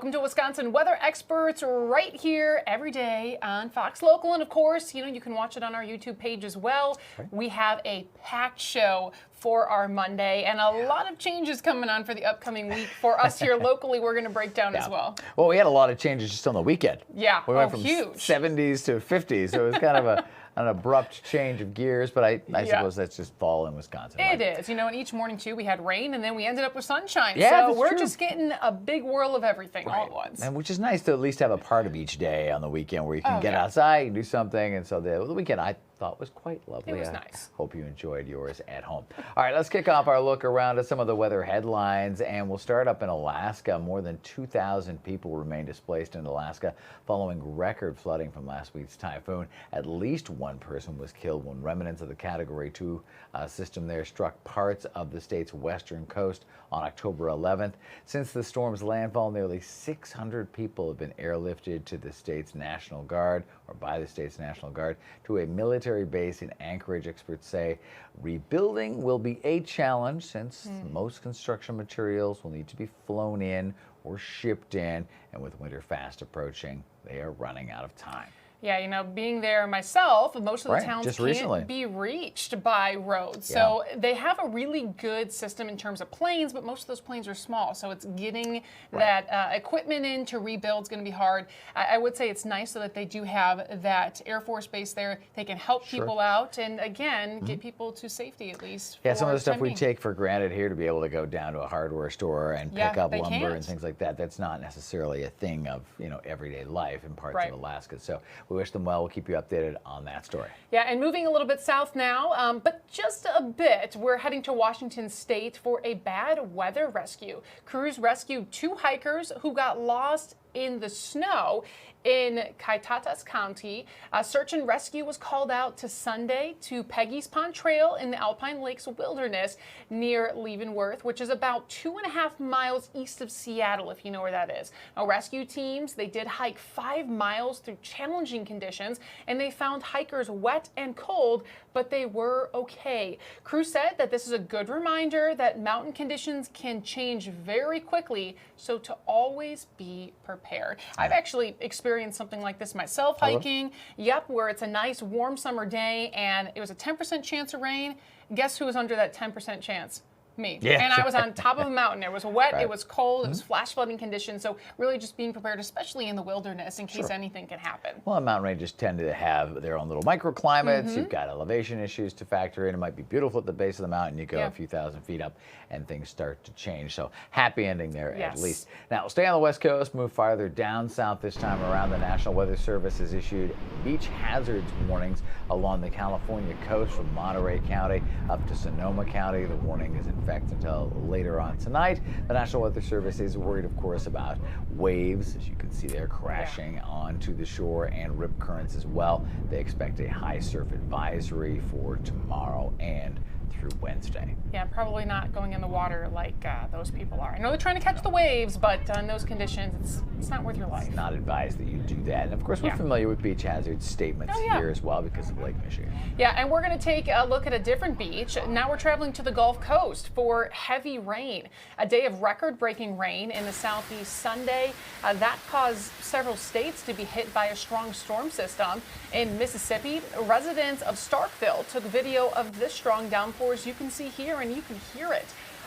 Welcome to Wisconsin Weather Experts right here every day on Fox Local. And of course, you can watch it on our YouTube page as well. Right. We have a packed show for our Monday and a lot of changes coming on for the upcoming week for us here locally. We're going to break down as well. Well, we had a lot of changes just on the weekend. Yeah, we went from huge. 70s to 50s, so it was kind of an abrupt change of gears, but I suppose that's just fall in Wisconsin. It is. And each morning, too, we had rain, and then we ended up with sunshine. Yeah, so we're true. just getting a big whirl of everything all at once. And which is nice to at least have a part of each day on the weekend where you can get outside and do something. And so the weekend, I thought was quite lovely. It was nice. Hope you enjoyed yours at home. All right, let's kick off our look around at some of the weather headlines, and we'll start up in Alaska. More than 2,000 people remain displaced in Alaska following record flooding from last week's typhoon. At least one person was killed when remnants of the Category 2 system there struck parts of the state's western coast on October 11th. Since the storm's landfall, nearly 600 people have been airlifted to the state's National Guard, or by the state's National Guard, to a military base in Anchorage. Experts say rebuilding will be a challenge since most construction materials will need to be flown in or shipped in, and with winter fast approaching, they are running out of time. Yeah, being there myself, most of the towns just can't recently be reached by roads. So they have a really good system in terms of planes, but most of those planes are small. So it's getting that equipment in to rebuild is going to be hard. I would say it's nice so that they do have that Air Force base there. They can help people out and, again, get people to safety at least. Yeah, some of the stuff we take for granted here to be able to go down to a hardware store and pick up lumber and things like that, that's not necessarily a thing of, everyday life in parts of Alaska. So we wish them well. We'll keep you updated on that story. Yeah, and moving a little bit south now, but just a bit, we're heading to Washington State for a bad weather rescue. Crews rescued 2 hikers who got lost in the snow in Kaitatas County. Search and rescue was called out to Sunday to Peggy's Pond Trail in the Alpine Lakes Wilderness near Leavenworth, which is about 2.5 miles east of Seattle, if you know where that is. Now, rescue teams, they did hike 5 miles through challenging conditions, and they found hikers wet and cold, but they were okay. Crew said that this is a good reminder that mountain conditions can change very quickly, so to always be prepared. I've actually experienced something like this myself hiking. Yep, where it's a nice warm summer day and it was a 10% chance of rain. Guess who was under that 10% chance? Me. Yeah, and I was on top of a mountain. It was wet, it was cold, it was flash flooding conditions. So really just being prepared, especially in the wilderness, in case anything can happen. Well, mountain ranges tend to have their own little microclimates. You've got elevation issues to factor in. It might be beautiful at the base of the mountain. You go a few thousand feet up and things start to change. So happy ending there at least. Now, we'll stay on the West Coast, move farther down south this time around. The National Weather Service has issued beach hazards warnings along the California coast from Monterey County up to Sonoma County. The warning is in effect until later on tonight. The National Weather Service is worried, of course, about waves, as you can see there, crashing onto the shore, and rip currents as well. They expect a high surf advisory for tomorrow and through Wednesday. Yeah, probably not going in the water like those people are. I know they're trying to catch the waves, but in those conditions, it's not worth your life. It's not advised that you do that. And of course, we're familiar with beach hazard statements here as well because of Lake Michigan. Yeah, and we're going to take a look at a different beach. Now we're traveling to the Gulf Coast for heavy rain. A day of record-breaking rain in the southeast Sunday. That caused several states to be hit by a strong storm system. In Mississippi, residents of Starkville took video of this strong downpour you can see here, and you can hear it.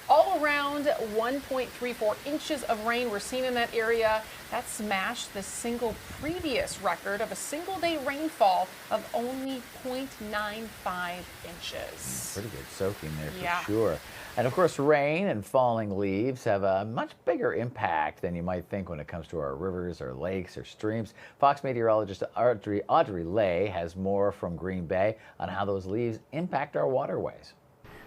All around 1.34 inches of rain were seen in that area. That smashed the single previous record of a single-day rainfall of only 0.95 inches. Pretty good soaking there for sure. And of course, rain and falling leaves have a much bigger impact than you might think when it comes to our rivers or lakes or streams. Fox meteorologist Audrey Lay has more from Green Bay on how those leaves impact our waterways.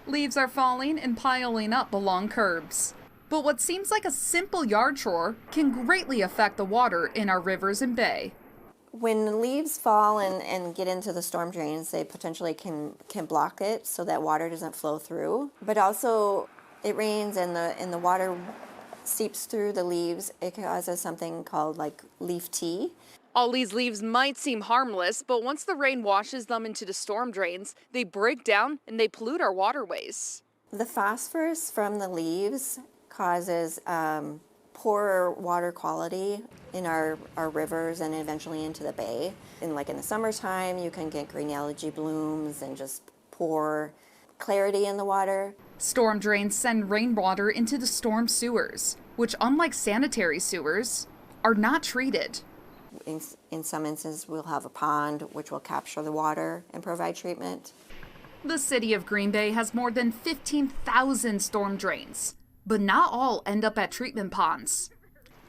Leaves are falling and piling up along curbs. But what seems like a simple yard chore can greatly affect the water in our rivers and bay. When leaves fall and get into the storm drains, they potentially can block it so that water doesn't flow through. But also, it rains and the water seeps through the leaves. It causes something called like leaf tea. All these leaves might seem harmless, but once the rain washes them into the storm drains, they break down and they pollute our waterways. The phosphorus from the leaves causes poorer water quality in our rivers and eventually into the bay. And like in the summertime, you can get green algae blooms and just poor clarity in the water. Storm drains send rainwater into the storm sewers, which, unlike sanitary sewers, are not treated. In some instances, we'll have a pond which will capture the water and provide treatment. The city of Green Bay has more than 15,000 storm drains, but not all end up at treatment ponds,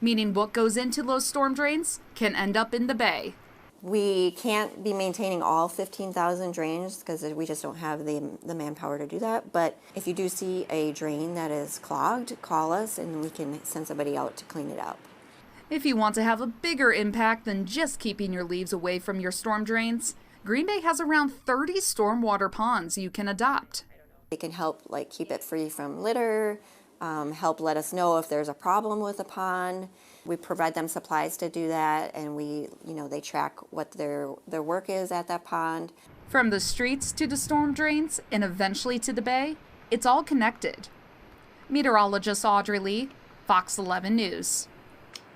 meaning what goes into those storm drains can end up in the bay. We can't be maintaining all 15,000 drains because we just don't have the manpower to do that. But if you do see a drain that is clogged, call us and we can send somebody out to clean it up. If you want to have a bigger impact than just keeping your leaves away from your storm drains, Green Bay has around 30 stormwater ponds you can adopt. It can help keep it free from litter, help let us know if there's a problem with a pond. We provide them supplies to do that, and they track what their work is at that pond. From the streets to the storm drains and eventually to the bay, it's all connected. Meteorologist Audrey Lee, Fox 11 News.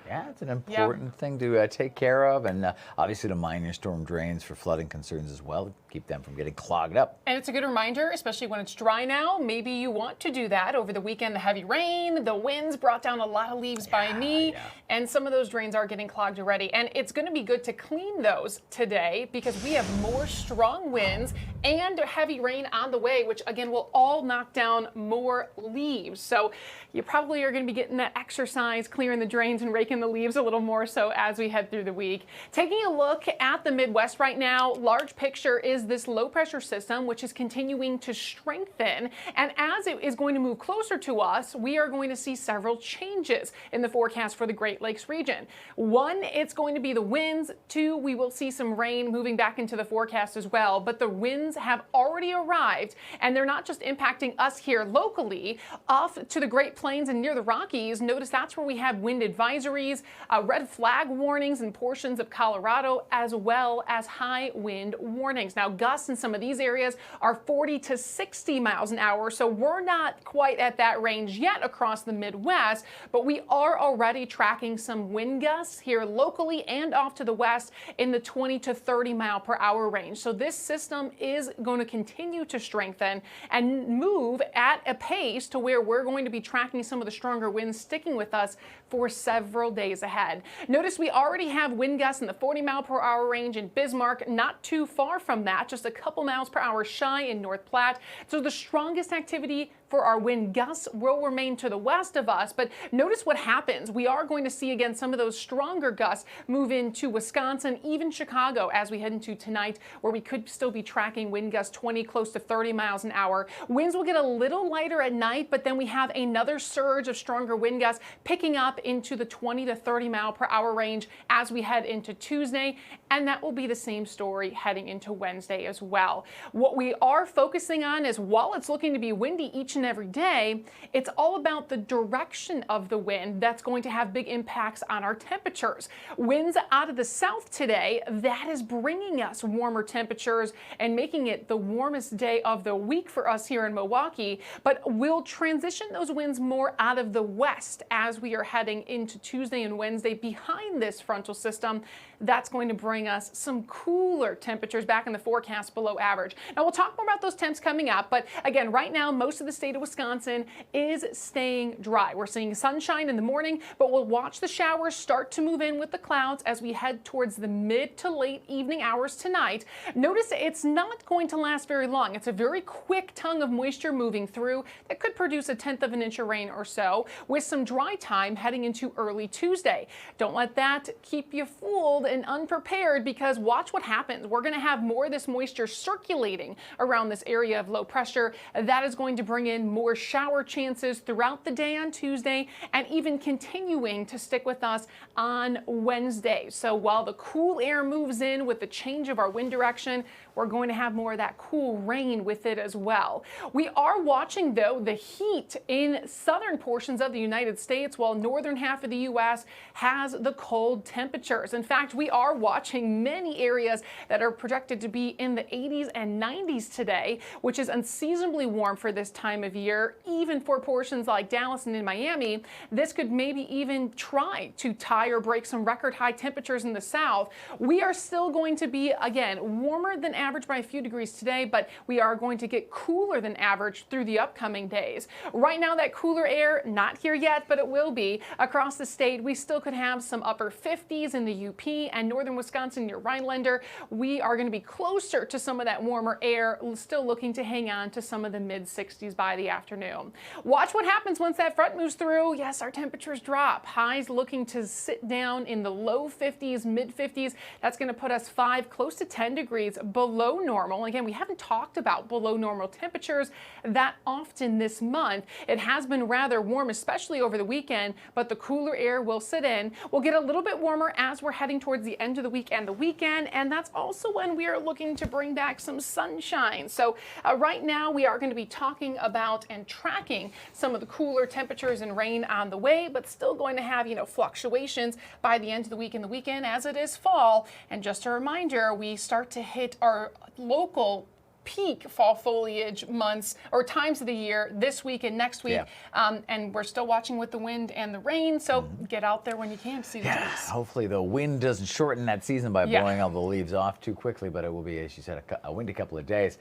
Yeah, it's an important thing to take care of, and obviously to mine your storm drains for flooding concerns as well, keep them from getting clogged up. And it's a good reminder, especially when it's dry now. Maybe you want to do that over the weekend. The heavy rain, the winds brought down a lot of leaves by me, and some of those drains are getting clogged already. And it's going to be good to clean those today because we have more strong winds and heavy rain on the way, which again will all knock down more leaves. So you probably are going to be getting that exercise, clearing the drains and raking the leaves a little more so as we head through the week. Taking a look at the Midwest right now, large picture is this low pressure system, which is continuing to strengthen. And as it is going to move closer to us, we are going to see several changes in the forecast for the Great Lakes region. One, it's going to be the winds. Two, we will see some rain moving back into the forecast as well. But the winds have already arrived, and they're not just impacting us here locally. Off to the Great Plains and near the Rockies, notice that's where we have wind advisories, red flag warnings in portions of Colorado, as well as high wind warnings. Now, gusts in some of these areas are 40 to 60 miles an hour, so we're not quite at that range yet across the Midwest, but we are already tracking some wind gusts here locally and off to the west in the 20 to 30 mile per hour range. So this system is going to continue to strengthen and move at a pace to where we're going to be tracking some of the stronger winds sticking with us for several days ahead. Notice we already have wind gusts in the 40 mile per hour range in Bismarck, not too far from that, just a couple miles per hour shy in North Platte. So the strongest activity for our wind gusts will remain to the west of us, but notice what happens. We are going to see again some of those stronger gusts move into Wisconsin, even Chicago as we head into tonight, where we could still be tracking wind gusts 20 close to 30 miles an hour. Winds will get a little lighter at night, but then we have another surge of stronger wind gusts picking up into the 20 to 30 mile per hour range as we head into Tuesday, and that will be the same story heading into Wednesday as well. What we are focusing on is, while it's looking to be windy each and every day, it's all about the direction of the wind that's going to have big impacts on our temperatures. Winds out of the south today, that is bringing us warmer temperatures and making it the warmest day of the week for us here in Milwaukee, but we'll transition those winds more out of the west as we are heading into Tuesday and Wednesday behind this frontal system. That's going to bring us some cooler temperatures back in the forecast below average. Now, we'll talk more about those temps coming up, but again, right now, most of the state of Wisconsin is staying dry. We're seeing sunshine in the morning, but we'll watch the showers start to move in with the clouds as we head towards the mid to late evening hours tonight. Notice it's not going to last very long. It's a very quick tongue of moisture moving through that could produce 1/10 of an inch of rain or so, with some dry time heading into early Tuesday. Don't let that keep you fooled and unprepared, because watch what happens. We're going to have more of this moisture circulating around this area of low pressure. That is going to bring in more shower chances throughout the day on Tuesday and even continuing to stick with us on Wednesday. So while the cool air moves in with the change of our wind direction, we're going to have more of that cool rain with it as well. We are watching, though, the heat in southern portions of the United States, while northern half of the U.S. has the cold temperatures. In fact, we are watching many areas that are projected to be in the 80s and 90s today, which is unseasonably warm for this time of year. Even for portions like Dallas and in Miami, this could maybe even try to tie or break some record high temperatures in the south. We are still going to be, again, warmer than average by a few degrees today, but we are going to get cooler than average through the upcoming days. Right now, that cooler air, not here yet, but it will be across the state. We still could have some upper 50s in the UP and northern Wisconsin near Rhinelander. We are going to be closer to some of that warmer air, still looking to hang on to some of the mid 60s by the afternoon. Watch what happens once that front moves through. Yes, our temperatures drop. Highs looking to sit down in the low 50s, mid 50s. That's going to put us 5, close to 10 degrees below normal. Again, we haven't talked about below normal temperatures that often this month. It has been rather warm, especially over the weekend, but the cooler air will sit in. We'll get a little bit warmer as we're heading towards the end of the week and the weekend, and that's also when we are looking to bring back some sunshine. So right now we are going to be talking about and tracking some of the cooler temperatures and rain on the way, but still going to have, fluctuations by the end of the week and the weekend as it is fall. And just a reminder, we start to hit our local peak fall foliage months or times of the year this week and next week. And we're still watching with the wind and the rain, so get out there when you can to see the trees. Hopefully the wind doesn't shorten that season by blowing all the leaves off too quickly, but it will be, as you said, a windy couple of days.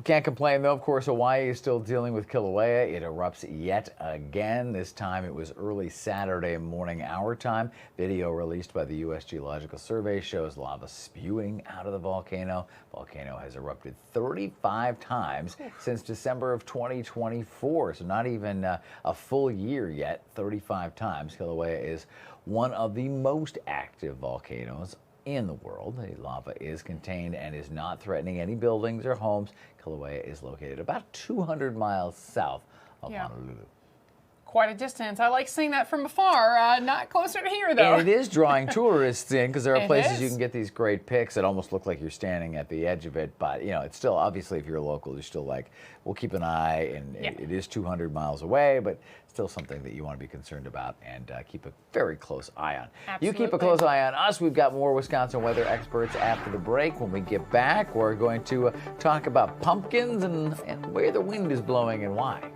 Can't complain though. Of course, Hawaii is still dealing with Kilauea. It erupts yet again. This time it was early Saturday morning our time. Video released by the U.S. Geological Survey shows lava spewing out of the volcano. Volcano has erupted 35 times since December of 2024, so not even a full year yet. 35 times. Kilauea is one of the most active volcanoes in the world. The lava is contained and is not threatening any buildings or homes. Kilauea is located about 200 miles south of Honolulu. Quite a distance. I like seeing that from afar, not closer to here, though. And it is drawing tourists in because there are places you can get these great pics that almost look like you're standing at the edge of it. But, it's still, obviously, if you're a local, you're still like, we'll keep an eye. And it is 200 miles away, but still something that you want to be concerned about and keep a very close eye on. Absolutely. You keep a close eye on us. We've got more Wisconsin weather experts after the break. When we get back, we're going to talk about pumpkins and where the wind is blowing and why.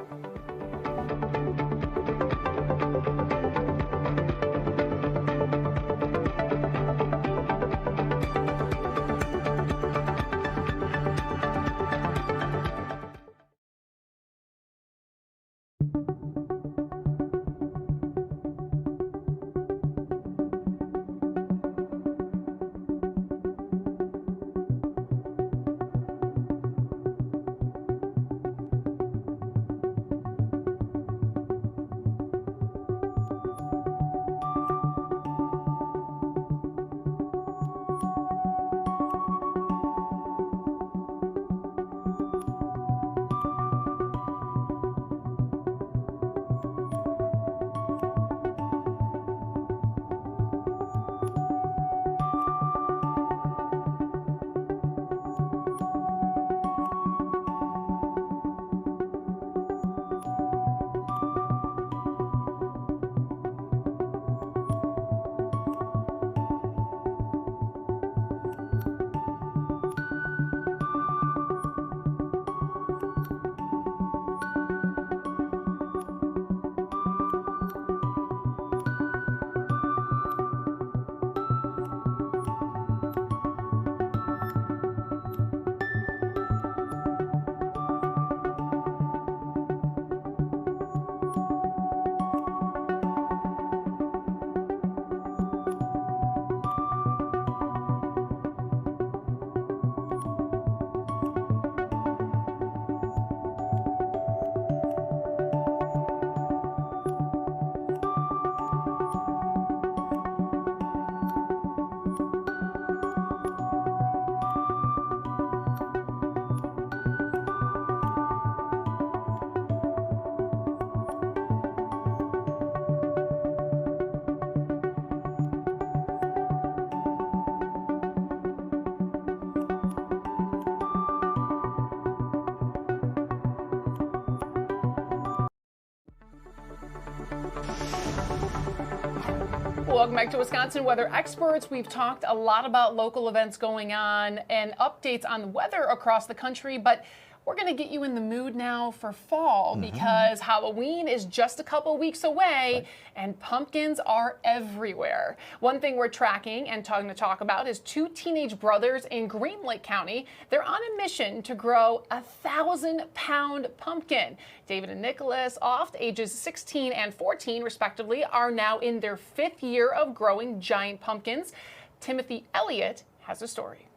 Welcome back to Wisconsin Weather Experts. We've talked a lot about local events going on and updates on the weather across the country, but we're going to get you in the mood now for fall because Halloween is just a couple weeks away and pumpkins are everywhere. One thing we're tracking and talk about is two teenage brothers in Green Lake County. They're on a mission to grow a 1,000-pound pumpkin. David and Nicholas Oft, ages 16 and 14 respectively, are now in their 5th year of growing giant pumpkins. Timothy Elliott has a story.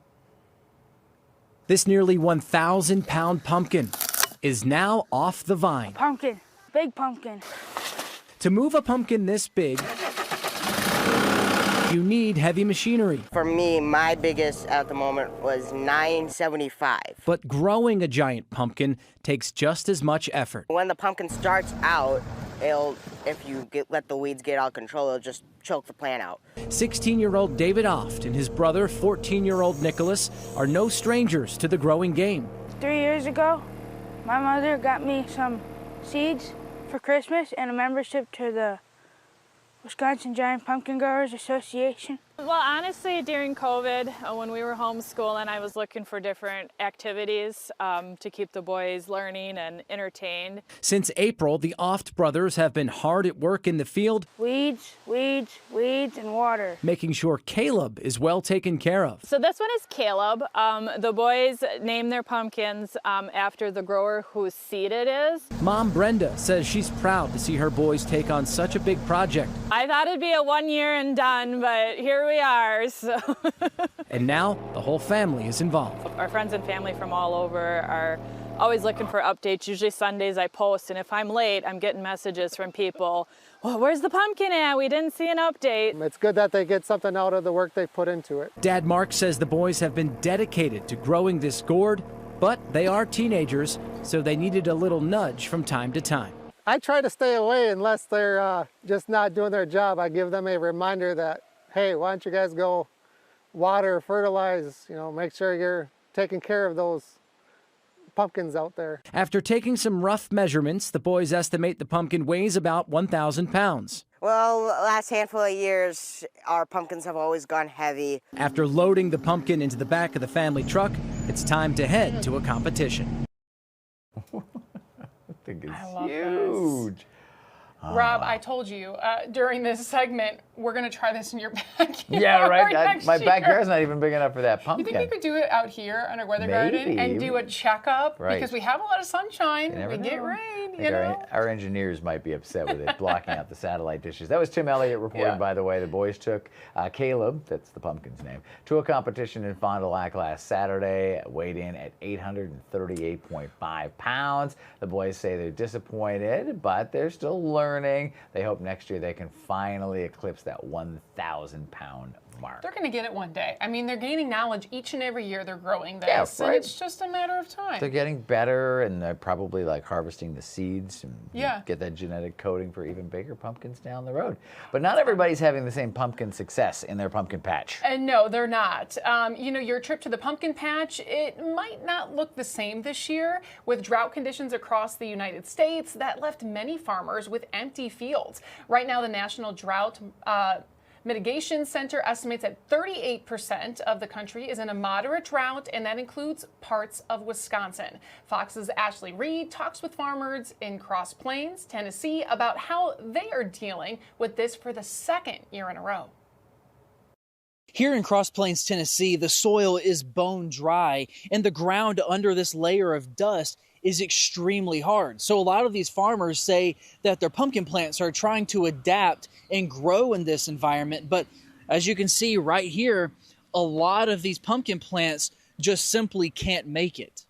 This nearly 1,000-pound pumpkin is now off the vine. Pumpkin, big pumpkin. To move a pumpkin this big, you need heavy machinery. For me, my biggest at the moment was $9.75. But growing a giant pumpkin takes just as much effort. When the pumpkin starts out, if you let the weeds get out of control, it'll just choke the plant out. 16-year-old David Oft and his brother, 14-year-old Nicholas, are no strangers to the growing game. 3 years ago, my mother got me some seeds for Christmas and a membership to the Wisconsin Giant Pumpkin Growers Association. Well, honestly, during COVID, when we were homeschooling, I was looking for different activities to keep the boys learning and entertained. Since April, the Oft brothers have been hard at work in the field. Weeds, weeds, weeds, and water. Making sure Caleb is well taken care of. So this one is Caleb. The boys named their pumpkins after the grower whose seed it is. Mom Brenda says she's proud to see her boys take on such a big project. I thought it'd be a 1 year and done, but here we are. So. And now the whole family is involved. Our friends and family from all over are always looking for updates. Usually Sundays I post, and if I'm late, I'm getting messages from people. Well, where's the pumpkin at? We didn't see an update. It's good that they get something out of the work they put into it. Dad Mark says the boys have been dedicated to growing this gourd, but they are teenagers, so they needed a little nudge from time to time. I try to stay away unless they're just not doing their job. I give them a reminder that, hey, why don't you guys go water, fertilize, make sure you're taking care of those pumpkins out there. After taking some rough measurements, the boys estimate the pumpkin weighs about 1,000 pounds. Well, the last handful of years, our pumpkins have always gone heavy. After loading the pumpkin into the back of the family truck, it's time to head to a competition. I think I it's love huge. Rob, I told you during this segment, we're going to try this in your backyard. Yeah, right. My year. backyard's not even big enough for that pumpkin. You think we could do it out here on our weather garden and do a checkup? Right. Because we have a lot of sunshine. You never We get know. rain, Our engineers might be upset with it, blocking out the satellite dishes. That was Tim Elliott reporting, by the way. The boys took Caleb, that's the pumpkin's name, to a competition in Fond du Lac last Saturday, weighed in at 838.5 pounds. The boys say they're disappointed, but they're still learning. They hope next year they can finally eclipse that 1,000-pound mark. They're going to get it one day. I mean, they're gaining knowledge each and every year they're growing this. Yeah, And right. it's just a matter of time. They're getting better, and they're probably like harvesting the seeds and Yeah. get that genetic coding for even bigger pumpkins down the road. But not everybody's having the same pumpkin success in their pumpkin patch. And no, they're not. Your trip to the pumpkin patch, it might not look the same this year with drought conditions across the United States that left many farmers with empty fields. Right now, the National Drought Mitigation Center estimates that 38% of the country is in a moderate drought, and that includes parts of Wisconsin. Fox's Ashley Reed talks with farmers in Cross Plains, Tennessee, about how they are dealing with this for the second year in a row. Here in Cross Plains, Tennessee, the soil is bone dry, and the ground under this layer of dust is extremely hard. So a lot of these farmers say that their pumpkin plants are trying to adapt and grow in this environment. But as you can see right here, a lot of these pumpkin plants just simply can't make it.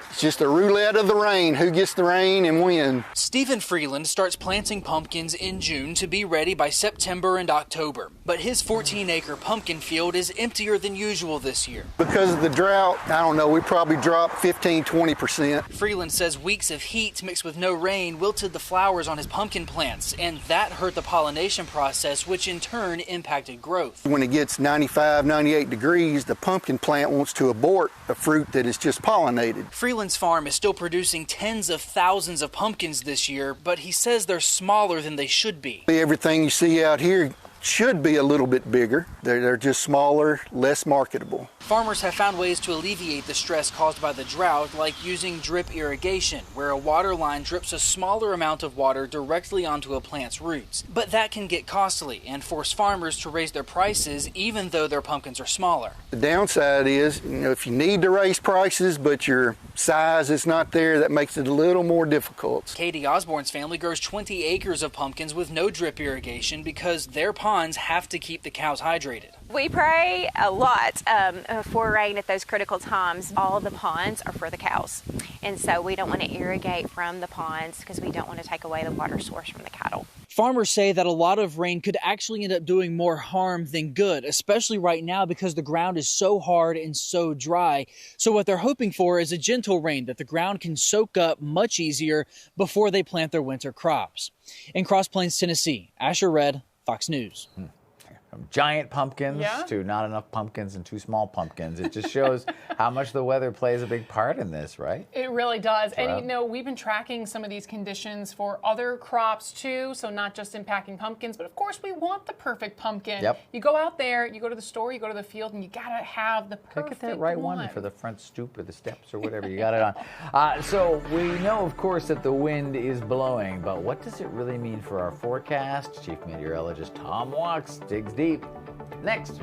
It's just a roulette of the rain, who gets the rain and when. Stephen Freeland starts planting pumpkins in June to be ready by September and October. But his 14-acre pumpkin field is emptier than usual this year. Because of the drought, I don't know, we probably dropped 15-20%. Freeland says weeks of heat mixed with no rain wilted the flowers on his pumpkin plants, and that hurt the pollination process, which in turn impacted growth. When it gets 95, 98 degrees, the pumpkin plant wants to abort a fruit that is just pollinated. Freeland Colin's farm is still producing tens of thousands of pumpkins this year, but he says they're smaller than they should be. Everything you see out here should be a little bit bigger. They're just smaller, less marketable. Farmers have found ways to alleviate the stress caused by the drought, like using drip irrigation, where a water line drips a smaller amount of water directly onto a plant's roots. But that can get costly and force farmers to raise their prices even though their pumpkins are smaller. The downside is, if you need to raise prices but your size is not there, that makes it a little more difficult. Katie Osborne's family grows 20 acres of pumpkins with no drip irrigation because their ponds have to keep the cows hydrated. We pray a lot for rain at those critical times. All the ponds are for the cows, and so we don't want to irrigate from the ponds because we don't want to take away the water source from the cattle. Farmers say that a lot of rain could actually end up doing more harm than good, especially right now because the ground is so hard and so dry. So what they're hoping for is a gentle rain that the ground can soak up much easier before they plant their winter crops. In Cross Plains, Tennessee, Asher Red, Fox News. From giant pumpkins to not enough pumpkins and too small pumpkins. It just shows how much the weather plays a big part in this, right? It really does. And we've been tracking some of these conditions for other crops too, so not just impacting pumpkins, but of course we want the perfect pumpkin. Yep. You go out there, you go to the store, you go to the field, and you gotta have the perfect Get that right one for the front stoop or the steps or whatever you got it on. So we know, of course, that the wind is blowing, but what does it really mean for our forecast? Chief Meteorologist Tom Walks digs deep. Next.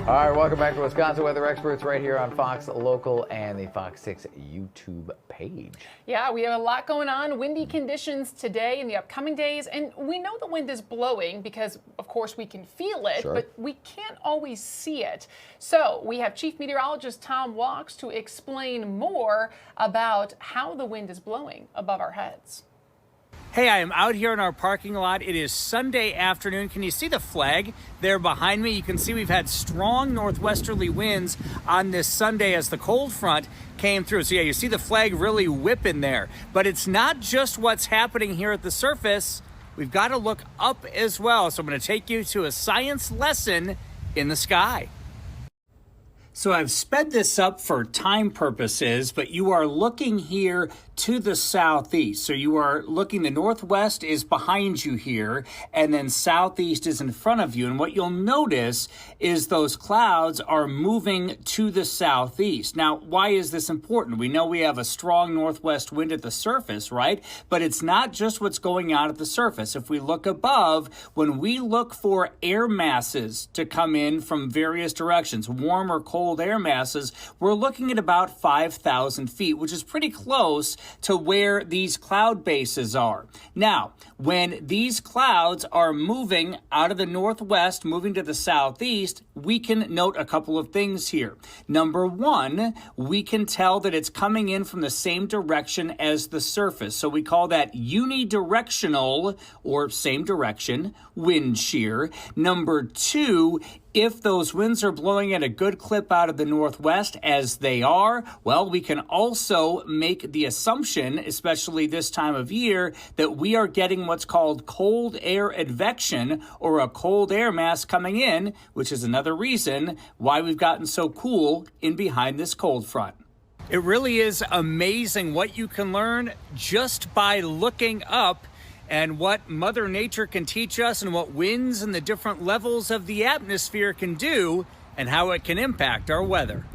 All right, welcome back to Wisconsin Weather Experts right here on Fox Local and the Fox 6 YouTube page. Yeah, we have a lot going on. Windy conditions today and the upcoming days. And we know the wind is blowing because, of course, we can feel it, but we can't always see it. So we have Chief Meteorologist Tom Walks to explain more about how the wind is blowing above our heads. Hey, I am out here in our parking lot. It is Sunday afternoon. Can you see the flag there behind me? You can see we've had strong northwesterly winds on this Sunday as the cold front came through. So yeah, you see the flag really whipping there. But it's not just what's happening here at the surface. We've got to look up as well. So I'm going to take you to a science lesson in the sky. So I've sped this up for time purposes, but you are looking here to the southeast. So you are looking, the northwest is behind you here, and then southeast is in front of you. And what you'll notice is those clouds are moving to the southeast. Now, why is this important? We know we have a strong northwest wind at the surface, right? But it's not just what's going on at the surface. If we look above, when we look for air masses to come in from various directions, warm or cold air masses, we're looking at about 5,000 feet, which is pretty close to where these cloud bases are. Now, when these clouds are moving out of the northwest, moving to the southeast, we can note a couple of things here. Number one, we can tell that it's coming in from the same direction as the surface. So we call that unidirectional, or same direction, wind shear. Number two, if those winds are blowing at a good clip out of the northwest, as they are, well, we can also make the assumption, especially this time of year, that we are getting what's called cold air advection, or a cold air mass coming in, which is another reason why we've gotten so cool in behind this cold front. It really is amazing what you can learn just by looking up, and what Mother Nature can teach us, and what winds and the different levels of the atmosphere can do, and how it can impact our weather.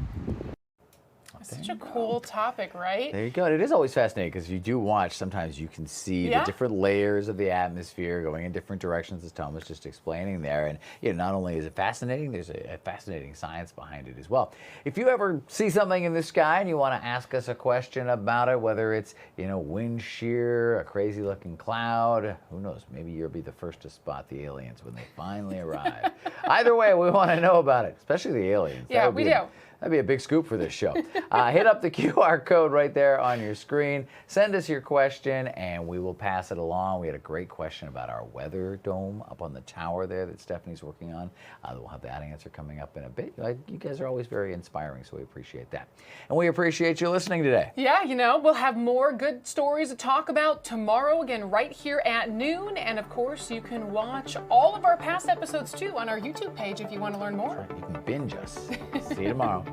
Such a cool topic, right? There you go. It is always fascinating because you do watch, sometimes you can see the different layers of the atmosphere going in different directions, as Tom was just explaining there. And not only is it fascinating, there's a fascinating science behind it as well. If you ever see something in the sky and you want to ask us a question about it, whether it's, wind shear, a crazy looking cloud, who knows, maybe you'll be the first to spot the aliens when they finally arrive. Either way, we want to know about it, especially the aliens. Yeah, we do. That'd be a big scoop for this show. Hit up the QR code right there on your screen. Send us your question, and we will pass it along. We had a great question about our weather dome up on the tower there that Stephanie's working on. We'll have that answer coming up in a bit. You guys are always very inspiring, so we appreciate that. And we appreciate you listening today. Yeah, we'll have more good stories to talk about tomorrow, again, right here at noon. And, of course, you can watch all of our past episodes, too, on our YouTube page if you want to learn more. That's right. You can binge us. See you tomorrow.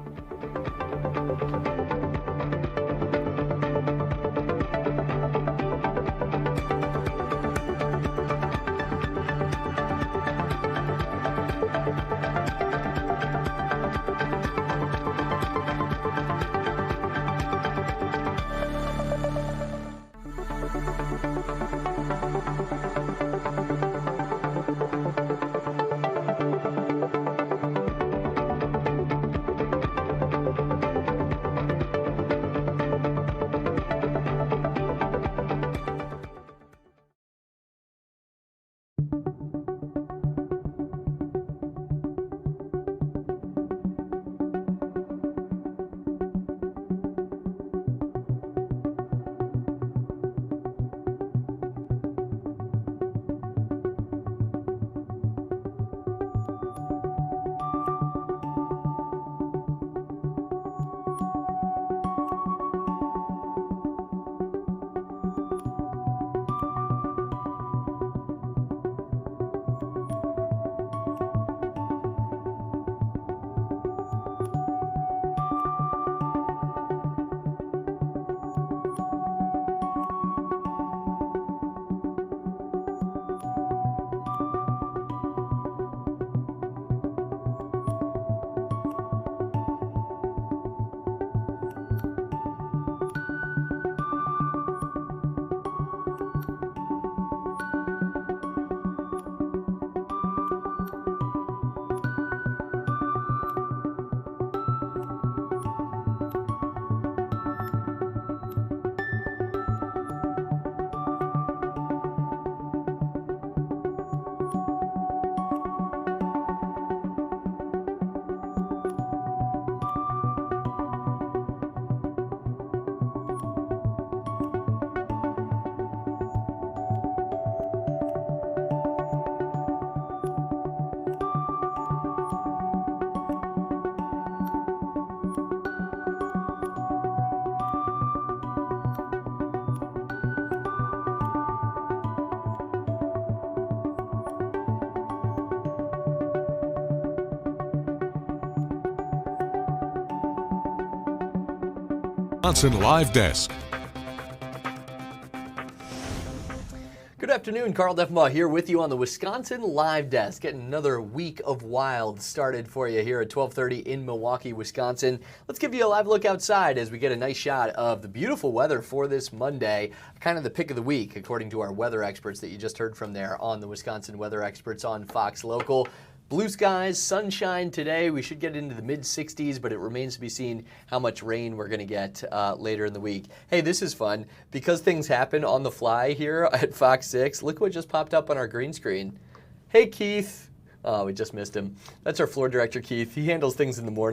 Wisconsin Live Desk. Good afternoon, Carl Defenbaugh here with you on the Wisconsin Live Desk. Getting another week of wild started for you here at 12:30 in Milwaukee, Wisconsin. Let's give you a live look outside as we get a nice shot of the beautiful weather for this Monday. Kind of the pick of the week, according to our weather experts that you just heard from there on the Wisconsin Weather Experts on Fox Local. Blue skies, sunshine today. We should get into the mid-60s, but it remains to be seen how much rain we're going to get later in the week. Hey, this is fun. Because things happen on the fly here at Fox 6, look what just popped up on our green screen. Hey, Keith. Oh, we just missed him. That's our floor director, Keith. He handles things in the morning.